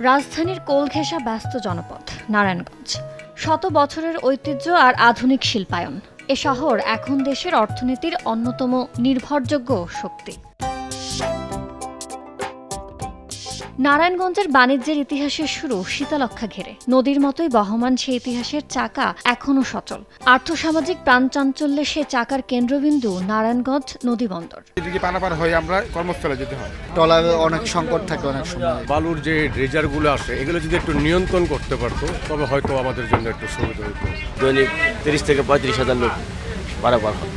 রাজধানীর কোল ঘেঁষা ব্যস্ত জনপদ নারায়ণগঞ্জ। শত বছরের ঐতিহ্য আর আধুনিক শিল্পায়ন, এ শহর এখন দেশের অর্থনীতির অন্যতম নির্ভরযোগ্য শক্তি। নারায়ণগঞ্জের বাণিজ্যের ইতিহাসের শুরু শীতলক্ষ্যা ঘেরে। নদীর মতোই বহমান সেই ইতিহাসের চাকা এখনও সচল। আর্থসামাজিক প্রাণচাঞ্চল্যে সে চাকার কেন্দ্রবিন্দু নারায়ণগঞ্জ নদী বন্দর। এদিকে পানাপার হয়ে আমরা কর্মস্থলে যেতে হয়। ট্রলারে অনেক সংকট থাকে, অনেক সময় বালুর যে ড্রেজারগুলো আসে এগুলো যদি একটু নিয়ন্ত্রণ করতে পারতো তবে হয়তো আমাদের জন্য একটু সুবিধা হতো। দৈনিক 30 থেকে 35,000 লোক পারাপার হয়।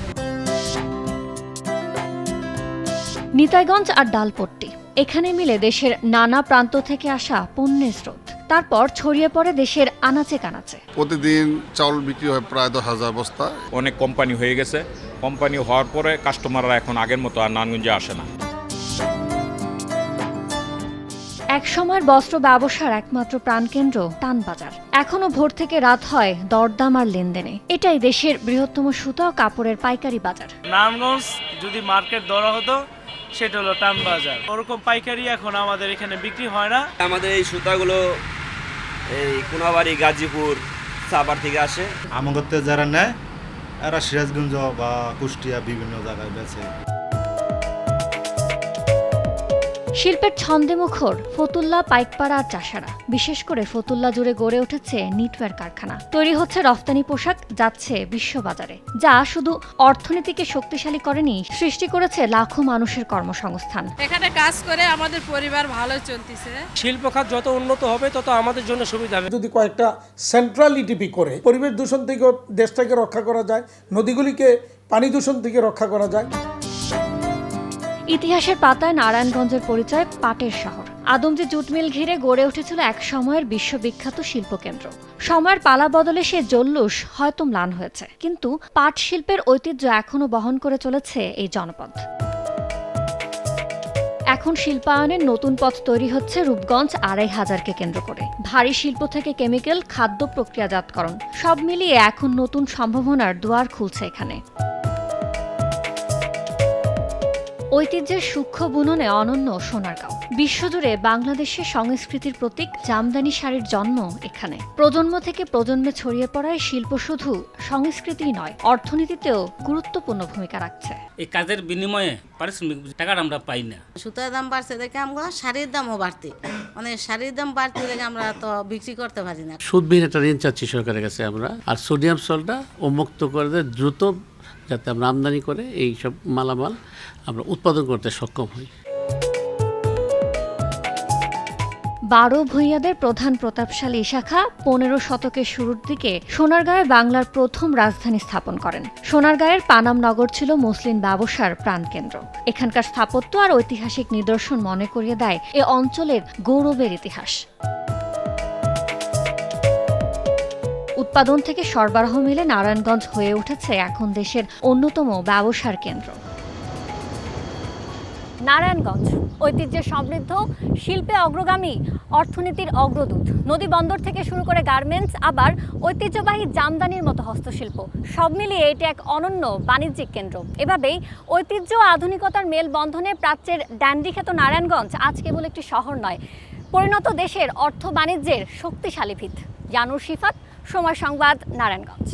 নিতাইগঞ্জ আর ডালপট্টি, এখানে মিলে দেশের নানা প্রান্ত থেকে আসা পণ্যের স্রোত। তারপর ছড়িয়ে পড়ে দেশের আনাচে কানাচে। প্রতিদিন চাউল বিক্রি হয় প্রায় 10,000 বস্তা। অনেক কোম্পানি হয়ে গেছে। কোম্পানি হওয়ার পরে কাস্টমাররা এখন আগের মতো আর নারায়ণগঞ্জে আসে না। এক সময়ের বস্ত্র ব্যবসার একমাত্র প্রাণকেন্দ্র টানবাজার, এখনো ভোর থেকে রাত হয় দরদাম আর লেনদেনে। এটাই দেশের বৃহত্তম সুতা ও কাপড়ের পাইকারি বাজার। নারায়ণগঞ্জ যদি মার্কেট ধরা হতো সেটা হলো টানবাজার। ওরকম পাইকারি এখন আমাদের এখানে বিক্রি হয় না। আমাদের এই সুতাগুলো এই কোনাবাড়ি, গাজীপুর, সাভার থেকে আসে। আমাদের যারা নেয় এরা সিরাজগঞ্জ বা কুষ্টিয়া বিভিন্ন জায়গায় বেচে। শিল্পের ছন্দে মুখর ফতুল্লা, পাইকপাড়া আর চাষারা। বিশেষ করে ফতুল্লা জুড়ে গড়ে উঠেছে নিটওয়্যার কারখানা। তৈরি হচ্ছে রফতানি পোশাক, যাচ্ছে বিশ্ববাজারে, যা শুধু অর্থনীতিকে শক্তিশালী করেনি, সৃষ্টি করেছে লাখো মানুষের কর্মসংস্থান। এখানে কাজ করে আমাদের পরিবার ভালো চলতেছে। শিল্প খাত যত উন্নত হবে তত আমাদের জন্য সুবিধা হবে। যদি কয়েকটা সেন্ট্রাল ইটিপি করে পরিবেশ দূষণ থেকে দেশটাকে রক্ষা করা যায়, নদীগুলিকে পানি দূষণ থেকে রক্ষা করা যায়। ইতিহাসের পাতায় নারায়ণগঞ্জের পরিচয় পাটের শহর। আদমজী জুট মিল ঘিরে গড়ে উঠেছিল এক সময়ের বিশ্ববিখ্যাত শিল্পকেন্দ্র। সময়ের পালা বদলে সে জল্লুস হয়তো ম্লান হয়েছে, কিন্তু পাট শিল্পের ঐতিহ্য এখনো বহন করে চলেছে এই জনপদ। এখন শিল্পায়নের নতুন পথ তৈরি হচ্ছে রূপগঞ্জ ২,৫০০কে কেন্দ্র করে। ভারী শিল্প থেকে কেমিক্যাল, খাদ্য প্রক্রিয়াজাতকরণ, সব মিলিয়ে এখন নতুন সম্ভাবনার দুয়ার খুলছে এখানে। ঐতিহ্যের সূক্ষ্ম বুননে অনন্য সোনারগাঁও। বিশ্বজুড়ে বাংলাদেশের সংস্কৃতির প্রতীক জামদানি শাড়ির জন্ম এখানে। প্রজন্ম থেকে প্রজন্মে ছড়িয়ে পড়ায় শিল্প শুধু সংস্কৃতিই নয়, অর্থনীতিতেও গুরুত্বপূর্ণ ভূমিকা রাখছে। এই কাজের বিনিময়ে পারিশ্রমিক টাকাটা আমরা পাই না। সুতার দাম বাড়ছে দেখে আমরা শাড়ির দামও বাড়তে, মানে শাড়ির দাম বাড়তে দেখে আমরা তো বিক্রি করতে পারি না। সুদবিহীন একটা ঋণ চাচ্ছি সরকারের কাছে আমরা, আর সোডিয়াম সল্টটা উন্মুক্ত করে দেয় দ্রুত, যাতে আমরা আমদানি করে এই সব মালামাল আমরা উৎপাদন করতে সক্ষম হই। ১২ ভূঁইয়াদের প্রধান প্রতাপশালী শাখা ১৫ শতকের শুরুর দিকে সোনারগাঁয়ে বাংলার প্রথম রাজধানী স্থাপন করেন। সোনারগাঁয়ের পানাম নগর ছিল মুসলিম ব্যবসার প্রাণকেন্দ্র। এখানকার স্থাপত্য আর ঐতিহাসিক নিদর্শন মনে করিয়ে দেয় এ অঞ্চলের গৌরবের ইতিহাস। উৎপাদন থেকে সরবরাহ মিলে নারায়ণগঞ্জ হয়ে উঠেছে এখন দেশের অন্যতম ব্যবসার কেন্দ্র। নারায়ণগঞ্জ ঐতিহ্যে সমৃদ্ধ, শিল্পে অগ্রগামী, অর্থনীতির অগ্রদূত। নদী বন্দর থেকে শুরু করে গার্মেন্টস, আবার ঐতিহ্যবাহী জামদানির মতো হস্তশিল্প, সব মিলিয়ে এটি এক অনন্য বাণিজ্যিক কেন্দ্র। এভাবেই ঐতিহ্য ও আধুনিকতার মেলবন্ধনে প্রাচ্যের ড্যান্ডিখ্যাত নারায়ণগঞ্জ আজ কেবল একটি শহর নয়, পরিণত দেশের অর্থ বাণিজ্যের শক্তিশালী ভিত। জানুর শিফাত, সময় সংবাদ, নারায়ণগঞ্জ।